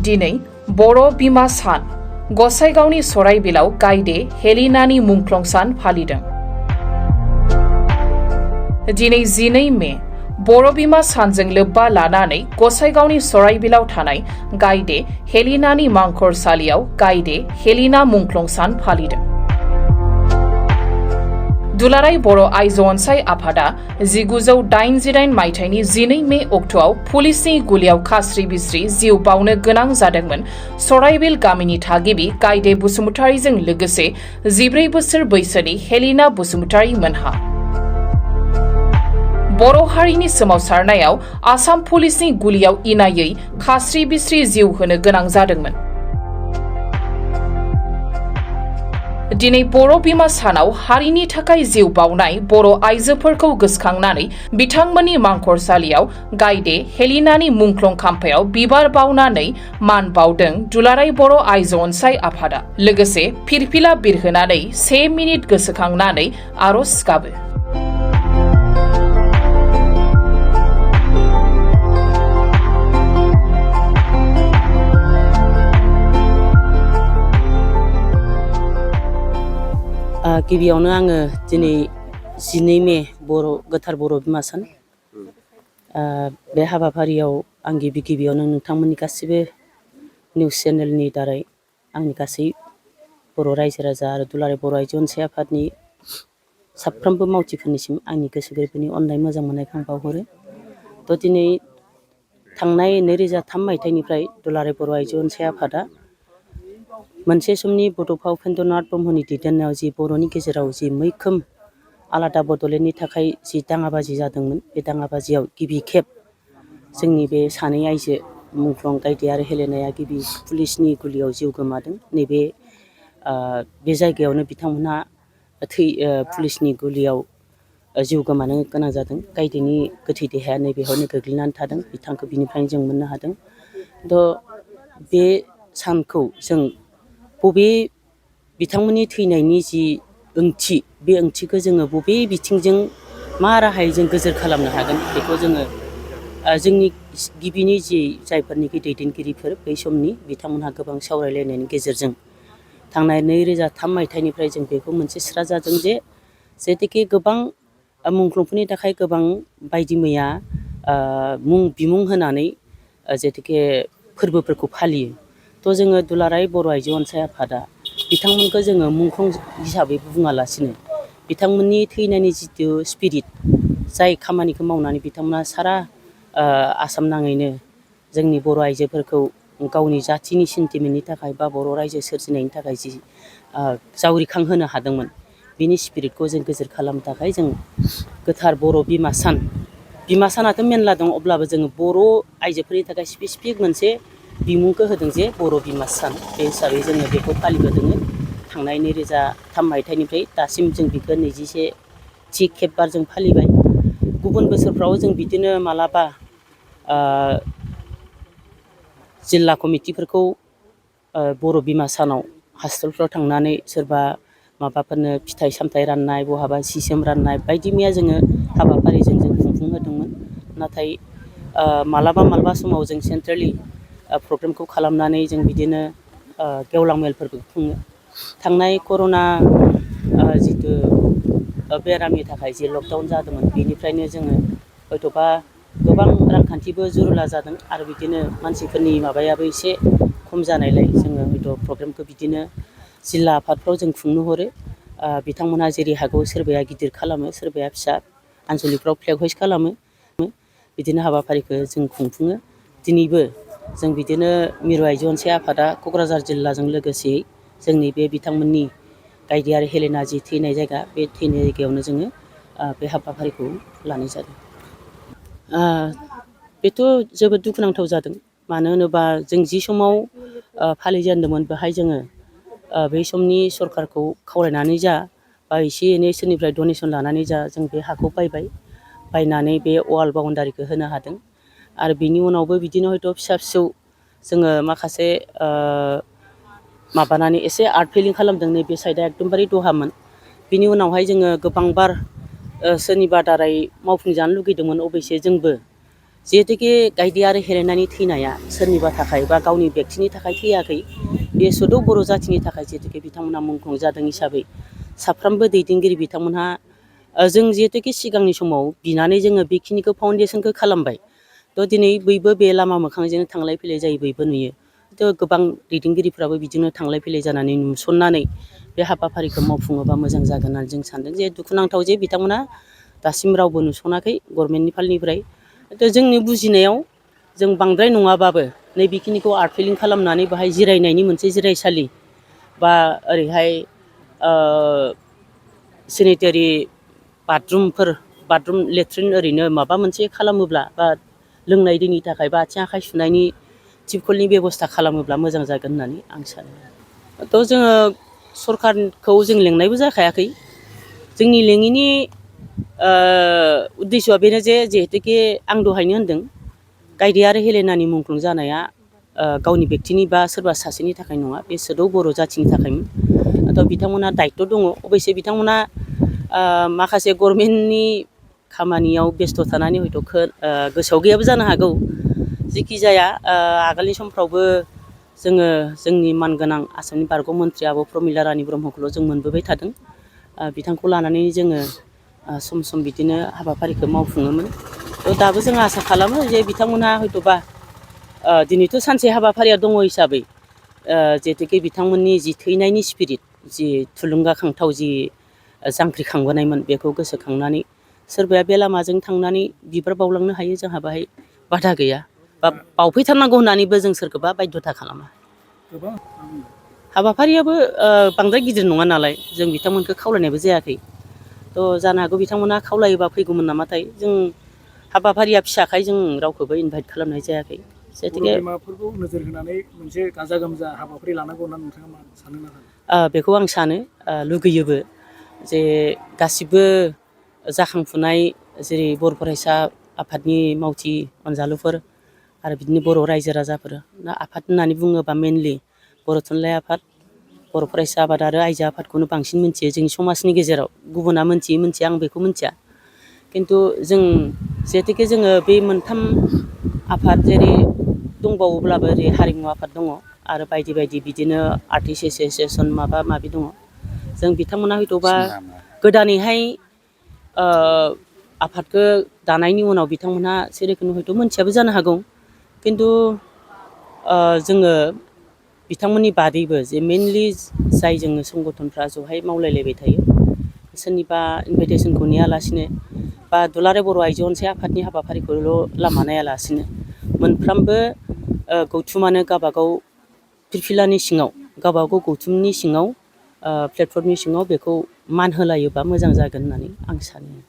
दिनै बर' बिमा सान गसाइगावनि सराइबिलाव गायदे हेलिनानि मुंख्लं सान फालिदों। दिनै 12 मे बर' बिमा सानजों लोब्बा लानानै गसाइगावनि सराइबिलाव थानाय गायदे हेलिनानि मांखरसालियाव गायदे हेलिना मुंख्लं सान फालिदों। दुलाराय बर' आइजो अनसाय आफादा 1988 मायथाइनि 12 मे अक्ट'आव पुलिसनि गुलियाव खास्रि बिस्रि जिउ बावनो गोनां जादोंमोन सराइबिल गामिनि थागिबि गायदे बसुमतारीजों लोगोसे 14 बोसोर बैसोनि हेलिना बसुमतारी मोनहा। बर' हारिनि सोमावसारनायाव आसाम पुलिसनि गुलियाव इनायै खास्रि बिस्रि जिउ होनो गोनां जादोंमोन। दिनै बर' बिमा सानाव हारिनि थाखाय जिउ बावनाय बर' आइजोफोरखौ गोसोखांनानै बिथांमोननि मांखरसालियाव गायदे हेलिनानि मुंख्लं खाम्फायाव बिबार बावनानै मान बावदों दुलाराय बर' आइजो अनसाय आफादा। लोगोसे फिरफिला बिरहोनानै 1 मिनिट गोसोखांनानै आरज गाबो। गिबियावनो आङो दिनै 12 मे गोथार बर' बिमा सान बे हाबाफारियाव आं गिबियावनो नोंथांमोननि गासिबो निउस चेनेलनि दारै आंनि गासै बर' रायजो राजा आरो दुलाराय बर' आइजो अनसाय आफादनि साफ्रोमबो मावथिफोरनिसिम आंनि गोसो गोरबोनि अननाय मोजां मोननायखौ आं बावहरो। थ' दिनै थांनाय 2003 मायथाइनिफ्राय दुलाराय बर' आइजो अनसाय आफादा मोनसे समनि बड'फा उपेन्द्रनाथ ब्रह्मनि दैदेननायाव जि बर'नि गेजेराव जि मैखोम आलादा बड'लेण्डनि थाखाय जि दाङाबाजि जादोंमोन, बे दाङाबाजियाव गिबि खेब जोंनि बे सानै आइजो मुंख्लं गायदे आरो हेलेनाया गिबि पुलिसनि गुलियाव जिउ गोमादों। नैबे बे जायगायावनो बिथांमोनहा पुलिसनि गुलियाव जिउ गोमानो गोनां जादों। गायदेनि गोथै देहाया नैबेयावनो गोग्लैनानै थादों। बिथांखौ बिनिफ्रायनो जों मोननो हादों। थ' बे सानखौ जों बबे बिथांमोननि थैनायनि जि ओंथि, बे ओंथिखौ जोङो बबे बिथिंजों मा राहायै जों गोजोर खालामनो हागोन, बेखौ जोङो जोंनि गिबिनि जि जायफोरनिखि दैदेनगिरिफोर बै समनि बिथांमोनहा गोबां सावरायलायनायनि गेजेरजों थांनाय 2003 मायथाइनिफ्राय जों बेखौ मोनसे स्रा जादों जे जेतिके गोबां मुंख्लंफोरनि थाखाय गोबां बायदि मैया बिमुं होनानै जेतिके फोरबोफोरखौ फालियो। थ' जोङो दुलाराय बर' आइजो अनसाय आफादा बिथांमोनखौ जोङो मुंख्लं हिसाबै बुङालासिनो बिथांमोननि थैनायनि जिथु स्पिरिट, जाय खामानिखौ मावनानै बिथांमोना सारा आसाम नाङैनो जोंनि बर' आइजोफोरखौ गावनि जाथिनि सेन्टिमेन्टनि थाखाय बा बर' रायजो सोरजिनायनि थाखाय जि जावरिखांहोनो हादोंमोन, बिनि स्पिरिटखौ जों गोजोर खालामनो थाखाय जों गोथार बर' बिमा सानाथ' मेरला दं, अब्लाबो जोङो बर' आइजोफोरनि थाखाय स्पेसिफिक मोनसे बिमुंखौ होदों जे बर' बिमा सान। बे हिसाबै जोङो बेखौ फालिबोदों। थांनाय 2003 मायथाइनिफ्राय दासिम जों बेखौ 21थि खेब बार जों फालिबाय। गुबुन बोसोरफ्राव जों बिदिनो मालाबा जिल्ला कमिटिफोरखौ बर' बिमा सानाव हस्पिटालफ्राव थांनानै सोरबा माबाफोरनो फिथाइ सामथाइ राननाय, बहाबा सि जोम राननाय बायदि मैया जोङो हाबाफारिजों जों खुंफुंहोदोंमोन। नाथाय मालाबा समाव जों सेन्ट्रेलि प्रग्रामखौ खालामनानै जों बिदिनो गेवलां मेलफोरबो खुङो। थांनाय कर'ना जिथु बेरामनि थाखाय जि लकडाउन जादोंमोन, बेनिफ्रायनो जोङो हयथ'बा गोबां रांखान्थिबो जुरुला जादों आरो बिदिनो मानसिफोरनि माबायाबो एसे खम जानायलाय जोङो हयथ' प्रग्रामखौ बिदिनो जिल्ला आफादफ्राव जों खुंनो हरो। बिथांमोनहा जेरै हागौ सोरबाया गिदिर खालामो, सोरबाया फिसा आनसलिकफ्राव फ्लेग हइस्ट खालामो। बिदिनो हाबाफारिखौ जों खुंफुङो। दिनैबो जों बिदिनो मिरु आइजो अनसाय आफादा क'क्राझार जिल्लाजों लोगोसेयै जोंनि बे बिथांमोननि गायदे आरो हेलेना जि थैनाय जायगा, बे थैनाय जायगायावनो जोङो बे हाबाफारिखौ लानाय जादों। बेथ' जोबोद दुखुनांथाव जादों। मानो होनोबा जों जि समाव फालिजेनदोंमोन, बेहाय जोङो बै समनि सरखारखौ खावलायनानै जा बा एसे एनै सोरनिफ्राय डनेसन लानानै जा जों बे हाखौ बायनानै बे वाल बाउन्डारिखौ होनो हादों। आरो बिनि उनावबो बिदिनो हयथ' फिसा फिसौ जोङो माखासे माबानानै एसे आर्ट फिलिं खालामदों। नैबे साइडआ एकदमबारे दहामोन। बिनि उनावहाय जोङो गोबांबार सोरनिबा दारै मावफुंजानो लुगैदोंमोन। अबयसे जोंबो जिहेतुके गायदे आरो हेलेनानि थैनाया सोरनिबा थाखाय बा गावनि बेक्तिनि थाखाय थैयाखै, बे सुदौ बर' जाथिनि थाखाय जिहेतुके बिथांमोनहा मुंख्लं जादों हिसाबै साफ्रोमबो दैदेनगिरि बिथांमोनहा जों जिहेतुके सिगांनि समाव बिनानै जोङो बेखिनिखौ फाउन्डेसनखौ खालामबाय। थ' दिनै बयबो बे लामा मोखांजोंनो थांलाय फैलाय जायो, बयबो नुयो। थ' गोबां दैदेनगिरिफ्राबो बिदिनो थांलाय फैलाय जानानै नुसननानै बे हाबाफारिखौ मावफुङोबा मोजां जागोन होननानै जों सानदों। जे दुखुनांथाव जे बिथांमोना दासिम रावबो नुसनाखै गभर्नमेन्टनि फालनिफ्राय। जोंनि बुजिनायाव जों बांद्राय नङाबाबो नै बेखिनिखौ आर्ट फिलिं खालामनानै बाहाय जिरायनायनि मोनसे जिरायसालि बा ओरैहाय सेनिटारि बाथरुम लेट्रिन ओरैनो माबा मोनसे खालामोब्ला बा लोंनाय दैनि थाखाय बा आथिं आखाइ सुनायनि टिपखलनि बेब'स्था खालामोब्ला मोजां जागोन होननानै आं सानो। थ' जोङो सरखारखौ जों लेंनायबो जाखायाखै। जोंनि लेङिनि उद्देश्यआ बेनो जे जिहेतुके आं दहायनो होनदों गायदे आरो हेलेनानि मुंख्लं जानाया गावनि बेक्तिनि बा सोरबा सासेनि थाखाय नङा, बे सोदौ बर' जाथिनि थाखायमोन। थ' बिथांमोनहा दायथ' दङ। अबयसे बिथांमोना माखासे गभर्नमेन्टनि खामानियाव बेस्थ' थानानै हयथ' गोसोआव गैयाबो जानो हागौ। जिखि जाया आगोलनि समफ्रावबो जोङो जोंनि मानगोनां आसामनि बारग' मन्थ्रि आब' प्रमिला रानि ब्रह्मखौल' जों मोनबोबाय थादों। बिथांखौ लानानै जोङो सम सम बिदिनो हाबाफारिखौ मावफुङोमोन। थ' दाबो जों आसा खालामो जे बिथांमोनहा हयथ'बा दिनैथ' सानसे हाबाफारिया दङ हिसाबै जिहेतुके बिथांमोननि जि थैनायनि स्पिरिट, जि थुलुंगाखांथाव जि जांख्रिखांबोनायमोन, बेखौ गोसोखांनानै सोरबाया बे लामाजों थांनानै बिबार बावलांनो हायो, जोंहा बाहाय बादा गैया। बा बावफैथारनांगौ होननानैबो जों सोरखौबा बायध'था खालामा। हाबाफारियाबो बांद्राय गिदिर नङा नालाय जों बिथांमोनखौ खावलायनायबो जायाखै। थ' जानो हागौ बिथांमोना खावलायोबा फैगौमोन नामाथाय। जों हाबाफारिया फिसाखाय जों रावखौबो इनभाइट खालामनाय जायाखै। बर' बिमाफोरखौ नोजोर होनानै मोनसे गाजा गोमजा हाबाफारि लानांगौ होनना नोंथाङा मा सानो ना साना? बेखौ आं सानो, लुगैयोबो जे गासिबो जाखांफुनाय जेरै बर' फरायसा आफादनि मावथि अनजालुफोर आरो बिदिनो बर' रायजो राजाफोर, आफाद होननानै बुङोबा मेनलि बर' थुनलाइ आफाद, बर' फरायसा आफाद आरो आइजो आफादखौनो बांसिन मिथियो जोंनि समाजनि गेजेराव। गुबुना मिथिया आं बेखौ मिथिया। खिन्थु जों जिहेतुके जोङो बे मोनथाम आफाद जेरै दंबावोब्लाबो ओरै हारिमु आफाद दङ आरो बायदि बायदि बिदिनो आर्टिस्ट एस'सियेसन माबा माबि दङ। जों बिथांमोना हयथ'बा गोदानैहाय आफादखौ दानायनि उनाव बिथांमोनहा सेरोखोम हयथ' मोनथियाबो जानो हागौ। खिन्थु जोङो बिथांमोननि बादैबो जे मेनलि जाय जोङो संगठनफ्रा जहाय मावलायलायबाय थायो, सोरनिबा इनभाइटेसनखौ नेयालासिनो बा दुलाराय बर' आइजो अनसाय आफादनि हाबाफारिखौल' लामा नायालासिनो मोनफ्रोमबो गौथुमानो गावबागाव फिरफिलानि सिङाव, गावबागाव गौथुमनि सिङाव, प्लेटफर्मनि सिङाव बेखौ मान होलायोबा मोजां जागोन होननानै आं सानो।